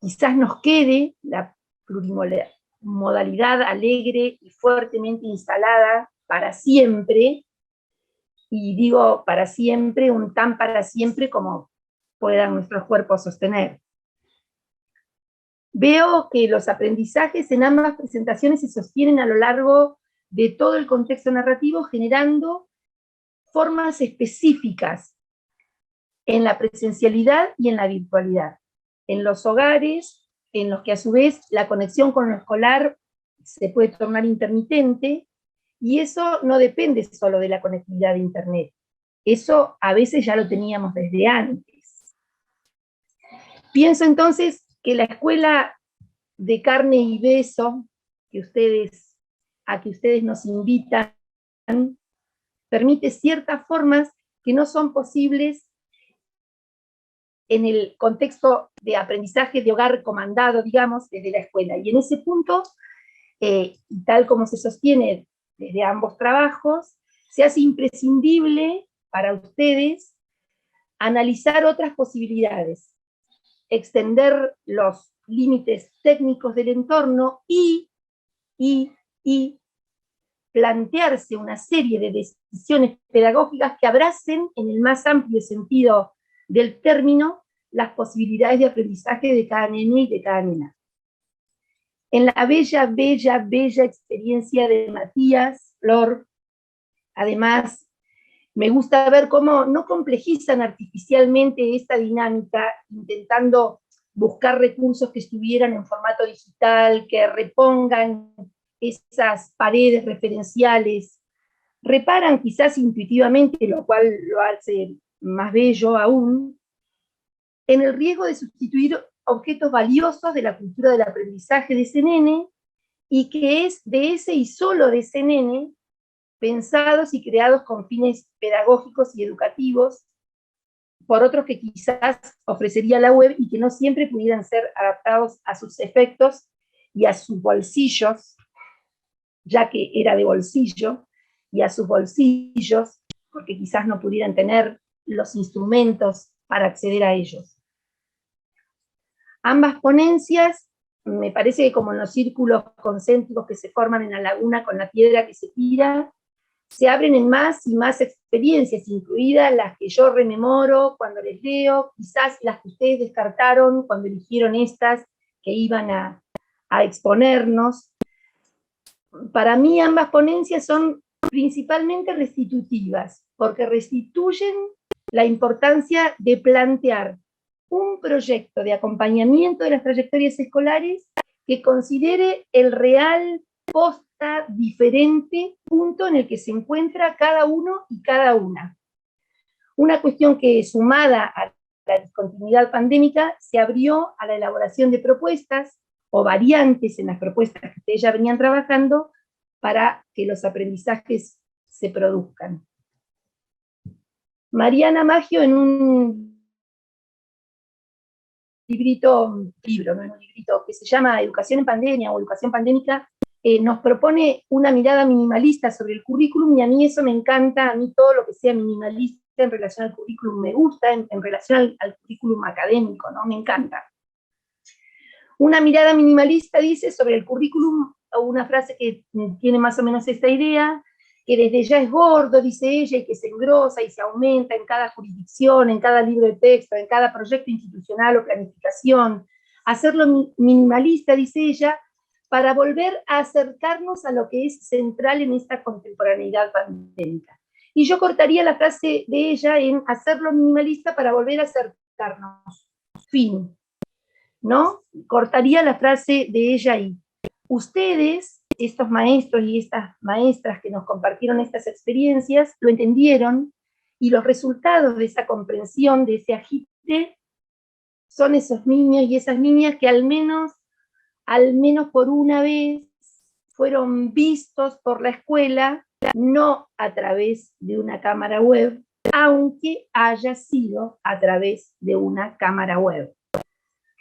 quizás nos quede la plurimodalidad alegre y fuertemente instalada para siempre, y digo para siempre, un tan para siempre como puedan nuestros cuerpos sostener. Veo que los aprendizajes en ambas presentaciones se sostienen a lo largo de todo el contexto narrativo, generando formas específicas en la presencialidad y en la virtualidad, en los hogares, en los que a su vez la conexión con lo escolar se puede tornar intermitente, y eso no depende solo de la conectividad de Internet, eso a veces ya lo teníamos desde antes. Pienso entonces que la escuela de carne y beso a que ustedes nos invitan permite ciertas formas que no son posibles en el contexto de aprendizaje de hogar comandado, digamos, desde la escuela. Y en ese punto, tal como se sostiene desde ambos trabajos, se hace imprescindible para ustedes analizar otras posibilidades, extender los límites técnicos del entorno y plantearse una serie de decisiones pedagógicas que abracen en el más amplio sentido del término las posibilidades de aprendizaje de cada nene y de cada nena. En la bella experiencia de Matías, Flor, además, me gusta ver cómo no complejizan artificialmente esta dinámica, intentando buscar recursos que estuvieran en formato digital, que repongan esas paredes referenciales, reparan quizás intuitivamente, lo cual lo hace más bello aún, en el riesgo de sustituir objetos valiosos de la cultura del aprendizaje de ese nene, y que es de ese y solo de ese nene, pensados y creados con fines pedagógicos y educativos, por otros que quizás ofrecería la web y que no siempre pudieran ser adaptados a sus efectos y a sus bolsillos, ya que era de bolsillo, y a sus bolsillos, porque quizás no pudieran tener los instrumentos para acceder a ellos. Ambas ponencias, me parece que como en los círculos concéntricos que se forman en la laguna con la piedra que se tira, se abren en más y más experiencias, incluidas las que yo rememoro cuando les leo, quizás las que ustedes descartaron cuando eligieron estas que iban a exponernos. Para mí ambas ponencias son principalmente restitutivas, porque restituyen la importancia de plantear un proyecto de acompañamiento de las trayectorias escolares que considere el real, posta, diferente punto en el que se encuentra cada uno y cada una. Una cuestión que, sumada a la discontinuidad pandémica, se abrió a la elaboración de propuestas o variantes en las propuestas que ustedes ya venían trabajando para que los aprendizajes se produzcan. Mariana Maggio, en un libro que se llama Educación en Pandemia o Educación Pandémica, nos propone una mirada minimalista sobre el currículum, y a mí eso me encanta. A mí todo lo que sea minimalista en relación al currículum me gusta, en relación al currículum académico, ¿no? Me encanta. Una mirada minimalista dice sobre el currículum, una frase que tiene más o menos esta idea, que desde ya es gordo, dice ella, y que se engrosa y se aumenta en cada jurisdicción, en cada libro de texto, en cada proyecto institucional o planificación. Hacerlo minimalista, dice ella, para volver a acercarnos a lo que es central en esta contemporaneidad pandémica. Y yo cortaría la frase de ella en hacerlo minimalista para volver a acercarnos. Fin. ¿No? Cortaría la frase de ella ahí. Ustedes, estos maestros y estas maestras que nos compartieron estas experiencias, lo entendieron, y los resultados de esa comprensión, de ese agite, son esos niños y esas niñas que al menos por una vez fueron vistos por la escuela, no a través de una cámara web, aunque haya sido a través de una cámara web.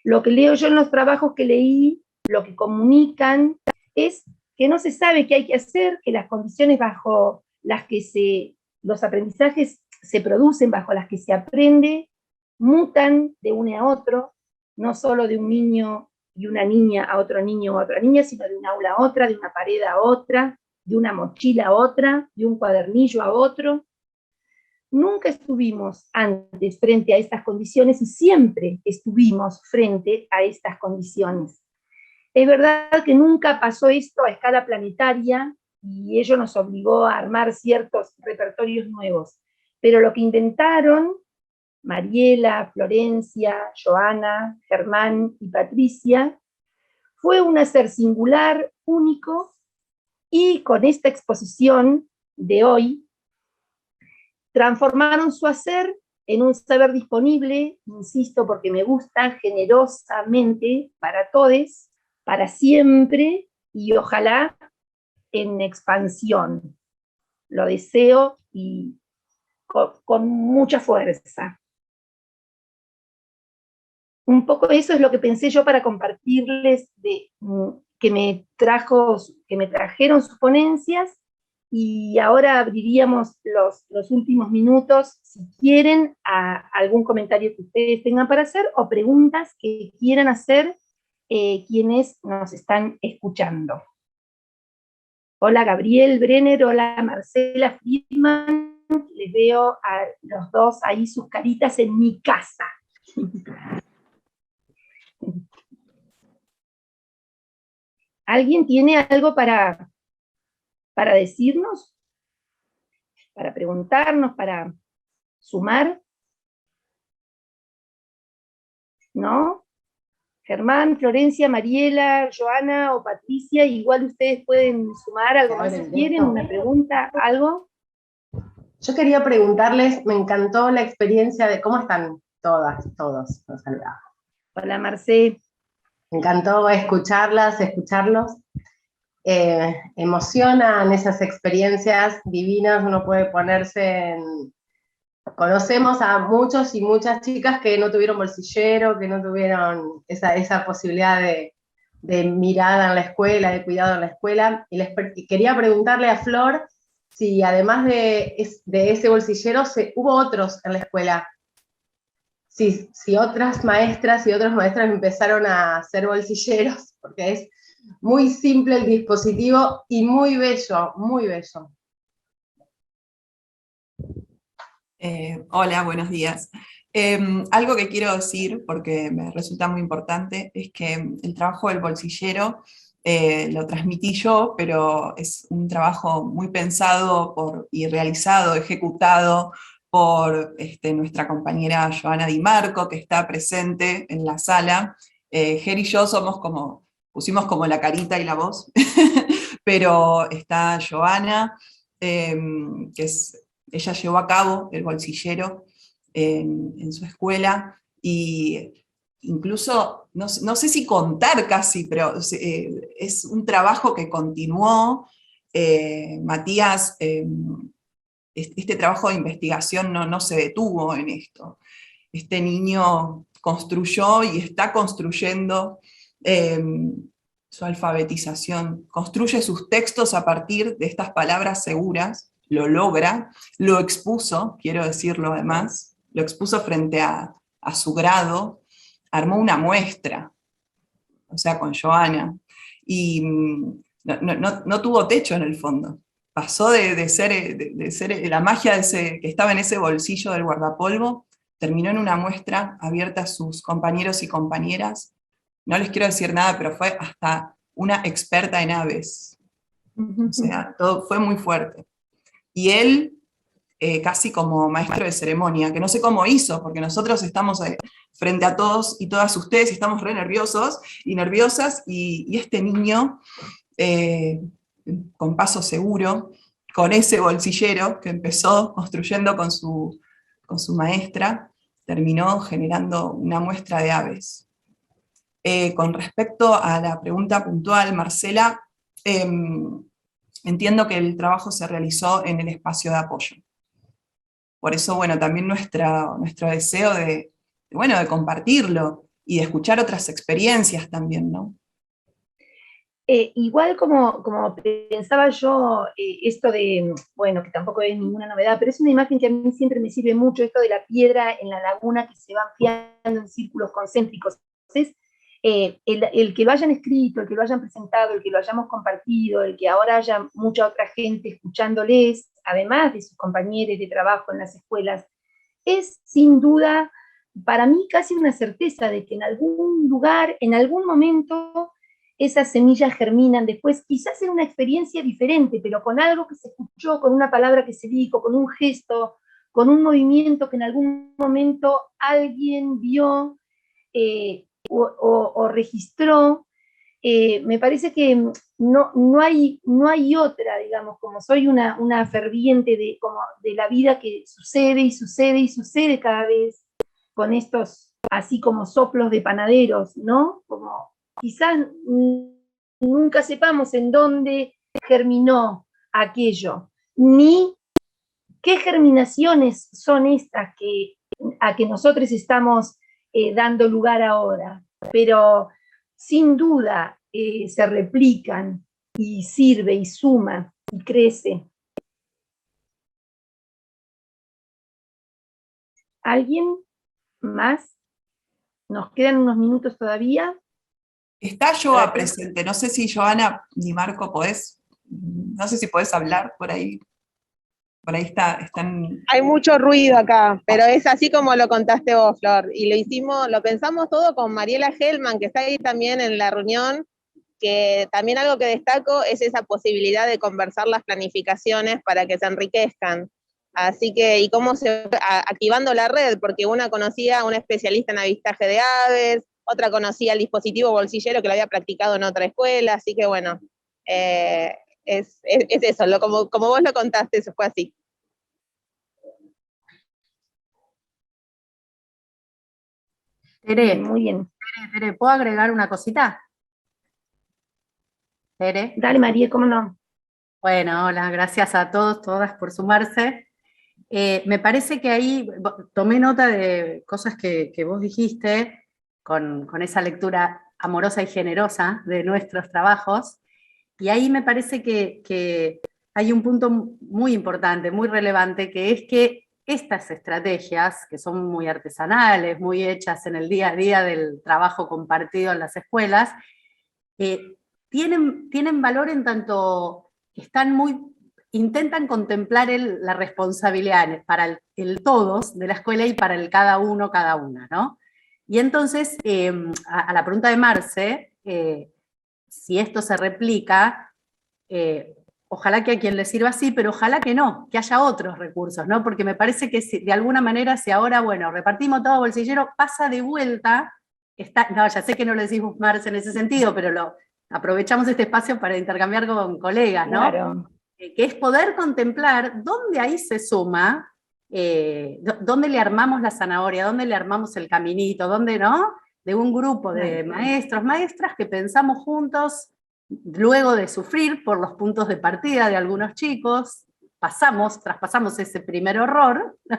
Lo que leo yo en los trabajos que leí, lo que comunican, es que no se sabe qué hay que hacer, que las condiciones bajo las que los aprendizajes se producen, bajo las que se aprende, mutan de uno a otro, no solo de un niño y una niña a otro niño o a otra niña, sino de un aula a otra, de una pared a otra, de una mochila a otra, de un cuadernillo a otro. Nunca estuvimos antes frente a estas condiciones y siempre estuvimos frente a estas condiciones. Es verdad que nunca pasó esto a escala planetaria y ello nos obligó a armar ciertos repertorios nuevos, pero lo que inventaron Mariela, Florencia, Joana, Germán y Patricia fue un hacer singular, único, y con esta exposición de hoy transformaron su hacer en un saber disponible, insisto porque me gusta, generosamente para todos, para siempre, y ojalá en expansión. Lo deseo y con mucha fuerza. Un poco eso es lo que pensé yo para compartirles que me trajeron sus ponencias, y ahora abriríamos los últimos minutos, si quieren, a algún comentario que ustedes tengan para hacer o preguntas que quieran hacer quienes nos están escuchando. Hola Gabriel Brenner, hola Marcela Friedman, les veo a los dos ahí sus caritas en mi casa. ¿Alguien tiene algo para decirnos? ¿Para preguntarnos? ¿Para sumar? ¿No? Germán, Florencia, Mariela, Joana o Patricia, igual ustedes pueden sumar algo más si quieren, una pregunta, algo. Yo quería preguntarles, me encantó la experiencia de cómo están todas, todos, los saludamos. Hola Marcé. Me encantó escucharlos. Emocionan esas experiencias divinas, uno puede ponerse en... Conocemos a muchos y muchas chicas que no tuvieron bolsillero, que no tuvieron esa posibilidad de mirada en la escuela, de cuidado en la escuela, y quería preguntarle a Flor si además de ese bolsillero hubo otros en la escuela. Si otras maestras y otras maestras empezaron a hacer bolsilleros, porque es muy simple el dispositivo y muy bello, muy bello. Hola, buenos días. Algo que quiero decir, porque me resulta muy importante, es que el trabajo del bolsillero lo transmití yo, pero es un trabajo muy pensado y realizado, ejecutado por nuestra compañera Joana Di Marco, que está presente en la sala. Ger y yo pusimos como la carita y la voz, pero está Joana, ella llevó a cabo el bolsillero en su escuela, y incluso, no sé si contar casi, pero es un trabajo que continuó. Matías, este trabajo de investigación no se detuvo en esto. Este niño construyó y está construyendo su alfabetización, construye sus textos a partir de estas palabras seguras, lo logra, lo expuso, quiero decirlo además, lo expuso frente a su grado, armó una muestra, o sea, con Joana, y no tuvo techo en el fondo. Pasó de ser la magia que estaba en ese bolsillo del guardapolvo, terminó en una muestra abierta a sus compañeros y compañeras. No les quiero decir nada, pero fue hasta una experta en aves. O sea, todo fue muy fuerte. Y él, casi como maestro de ceremonia, que no sé cómo hizo, porque nosotros estamos frente a todos y todas ustedes, y estamos re nerviosos y nerviosas, y este niño, con paso seguro, con ese bolsillero que empezó construyendo con su maestra, terminó generando una muestra de aves. Con respecto a la pregunta puntual, Marcela, entiendo que el trabajo se realizó en el espacio de apoyo. Por eso, bueno, también nuestro deseo de compartirlo y de escuchar otras experiencias también, ¿no? Igual como pensaba yo, esto de, bueno, que tampoco es ninguna novedad, pero es una imagen que a mí siempre me sirve mucho, esto de la piedra en la laguna que se va ampliando en círculos concéntricos. Entonces, el que lo hayan escrito, el que lo hayan presentado, el que lo hayamos compartido, el que ahora haya mucha otra gente escuchándoles, además de sus compañeros de trabajo en las escuelas, es sin duda para mí casi una certeza de que en algún lugar, en algún momento, esas semillas germinan después, quizás en una experiencia diferente, pero con algo que se escuchó, con una palabra que se dijo, con un gesto, con un movimiento que en algún momento alguien vio o registró. Me parece que no hay otra, digamos, como soy una ferviente de la vida que sucede y sucede y sucede cada vez con estos, así como soplos de panaderos, ¿no? Como quizás nunca sepamos en dónde germinó aquello, ni qué germinaciones son estas a que nosotros estamos dando lugar ahora, pero sin duda se replican y sirve y suma y crece. ¿Alguien más? Nos quedan unos minutos todavía. Está Joa presente, no sé si Joana ni Marco no sé si podés hablar por ahí. Por ahí están... Hay mucho ruido acá, pero es así como lo contaste vos, Flor, y lo pensamos todo con Mariela Hellman, que está ahí también en la reunión, que también algo que destaco es esa posibilidad de conversar las planificaciones para que se enriquezcan. Así que, y cómo se activando la red, porque una conocía a una especialista en avistaje de aves, otra conocía el dispositivo bolsillero que lo había practicado en otra escuela, así que bueno, es eso, como vos lo contaste, eso fue así. Tere, muy bien. Tere, ¿puedo agregar una cosita? Tere. Dale, María, ¿cómo no? Bueno, hola, gracias a todos, todas por sumarse. Me parece que ahí tomé nota de cosas que vos dijiste con esa lectura amorosa y generosa de nuestros trabajos, y ahí me parece que hay un punto muy importante, muy relevante, que es que estas estrategias, que son muy artesanales, muy hechas en el día a día del trabajo compartido en las escuelas, tienen valor en tanto están intentan contemplar la responsabilidad para el todos de la escuela y para el cada uno, cada una, ¿no? Y entonces, a la pregunta de Marce, si esto se replica, ojalá que a quien le sirva así, pero ojalá que no, que haya otros recursos, ¿no? Porque me parece que de alguna manera, si ahora, bueno, repartimos todo bolsillero, pasa de vuelta, no, ya sé que no lo decimos Marce en ese sentido, pero aprovechamos este espacio para intercambiar con colegas, ¿no? Claro. Que es poder contemplar dónde ahí se suma, dónde le armamos la zanahoria, dónde le armamos el caminito, dónde no, de un grupo de maestros, maestras que pensamos juntos, luego de sufrir por los puntos de partida de algunos chicos, traspasamos ese primer horror, ¿no?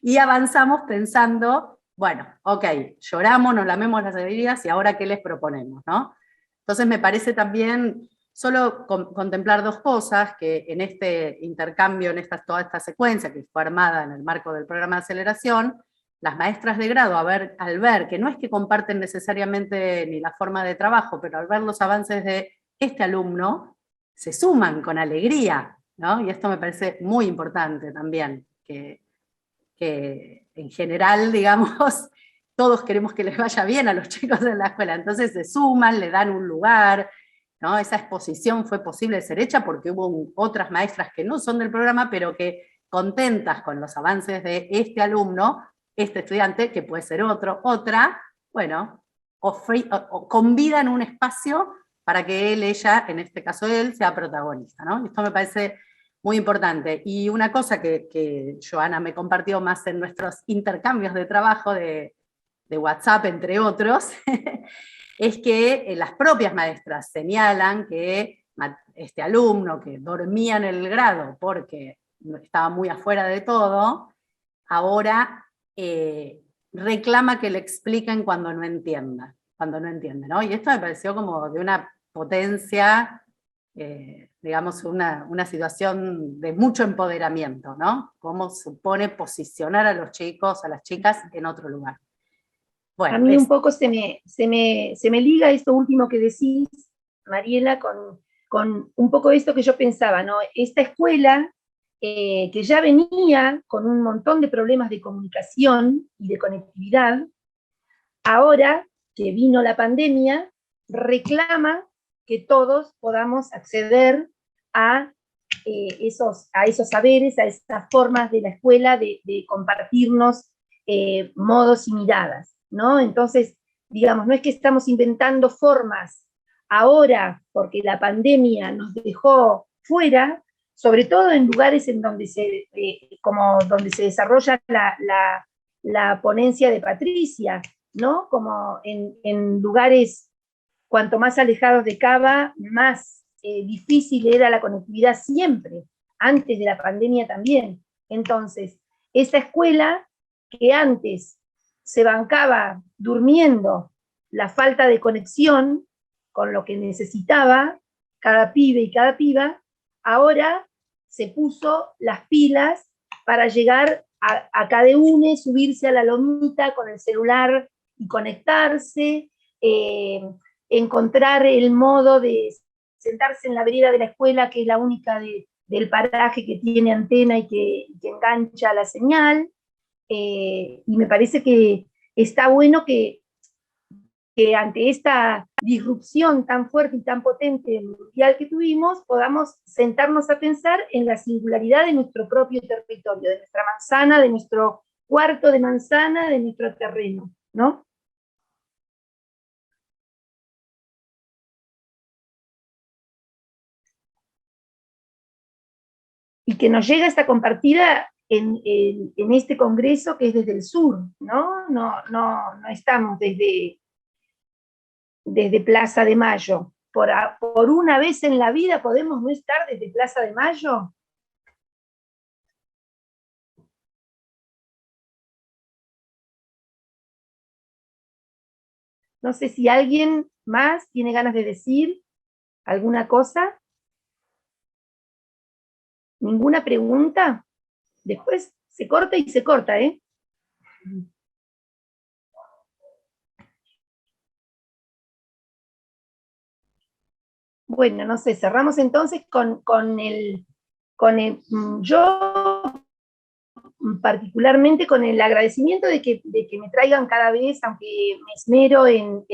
Y avanzamos pensando, bueno, ok, lloramos, nos lamemos las heridas y ahora ¿qué les proponemos, no? Entonces me parece también solo contemplar dos cosas, que en este intercambio, toda esta secuencia que fue armada en el marco del programa de aceleración, las maestras de grado, al ver que no es que comparten necesariamente ni la forma de trabajo, pero al ver los avances de este alumno, se suman con alegría, ¿no? Y esto me parece muy importante también, que en general, digamos, todos queremos que les vaya bien a los chicos de la escuela, entonces se suman, le dan un lugar, ¿no? Esa exposición fue posible de ser hecha porque hubo otras maestras que no son del programa, pero que contentas con los avances de este alumno, este estudiante, que puede ser otra, bueno, o convidan un espacio para que ella, en este caso él, sea protagonista, ¿no? Esto me parece muy importante. Y una cosa que Joana me compartió más en nuestros intercambios de trabajo de WhatsApp, entre otros, es que las propias maestras señalan que este alumno que dormía en el grado porque estaba muy afuera de todo, ahora reclama que le expliquen cuando no entiende, ¿no? Y esto me pareció como de una potencia, digamos, una situación de mucho empoderamiento, ¿no? Cómo supone posicionar a los chicos, a las chicas en otro lugar. Bueno, a mí un poco se me liga esto último que decís, Mariela, con un poco esto que yo pensaba, ¿no? Esta escuela, que ya venía con un montón de problemas de comunicación y de conectividad, ahora que vino la pandemia, reclama que todos podamos acceder a esos saberes, a esas formas de la escuela de compartirnos modos y miradas, ¿no? Entonces, digamos, no es que estamos inventando formas ahora porque la pandemia nos dejó fuera, sobre todo en lugares en donde como donde se desarrolla la ponencia de Patricia, ¿no? Como en lugares cuanto más alejados de Cava, más difícil era la conectividad siempre, antes de la pandemia también. Entonces, esa escuela que antes se bancaba durmiendo la falta de conexión con lo que necesitaba cada pibe y cada piba, ahora se puso las pilas para llegar a cada uno, subirse a la lomita con el celular y conectarse, encontrar el modo de sentarse en la vereda de la escuela, que es la única del paraje que tiene antena y que engancha la señal, y me parece que está bueno que ante esta disrupción tan fuerte y tan potente mundial que tuvimos, podamos sentarnos a pensar en la singularidad de nuestro propio territorio, de nuestra manzana, de nuestro cuarto de manzana, de nuestro terreno, ¿no? Y que nos llega esta compartida en este congreso que es desde el sur, ¿no? No estamos desde Plaza de Mayo. Por una vez en la vida podemos no estar desde Plaza de Mayo. No sé si alguien más tiene ganas de decir alguna cosa. ¿Ninguna pregunta? Después se corta y se corta, ¿eh? Bueno, no sé, cerramos entonces yo particularmente con el agradecimiento de que me traigan cada vez, aunque me esmero en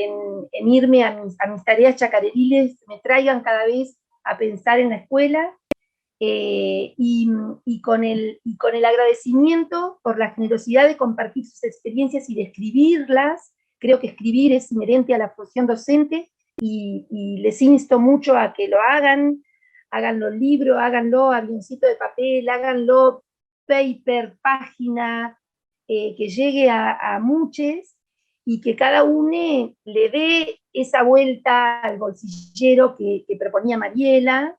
irme a mis tareas chacareriles, me traigan cada vez a pensar en la escuela, y con el agradecimiento por la generosidad de compartir sus experiencias y de escribirlas. Creo que escribir es inherente a la función docente, y les insto mucho a que lo hagan, háganlo libro, háganlo avioncito de papel, háganlo paper, página, que llegue a muchos, y que cada uno le dé esa vuelta al bolsillero que proponía Mariela.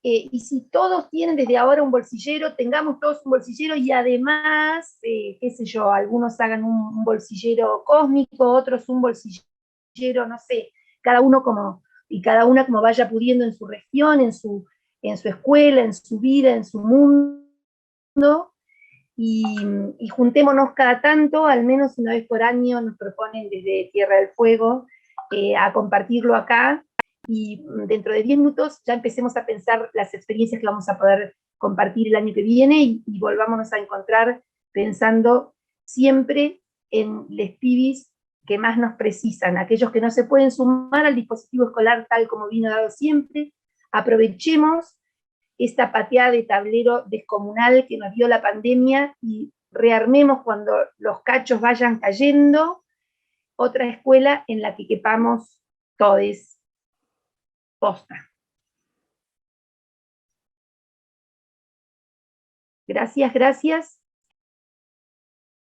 Y si todos tienen desde ahora un bolsillero, tengamos todos un bolsillero, y además, qué sé yo, algunos hagan un bolsillero cósmico, otros un bolsillero, no sé, cada uno y cada una como vaya pudiendo en su región, en su escuela, en su vida, en su mundo, y juntémonos cada tanto, al menos una vez por año nos proponen desde Tierra del Fuego, a compartirlo acá, y dentro de 10 minutos ya empecemos a pensar las experiencias que vamos a poder compartir el año que viene, y volvámonos a encontrar pensando siempre en los pibis que más nos precisan, aquellos que no se pueden sumar al dispositivo escolar tal como vino dado siempre. Aprovechemos esta pateada de tablero descomunal que nos dio la pandemia, y rearmemos cuando los cachos vayan cayendo otra escuela en la que quepamos todos. Posta. Gracias, gracias.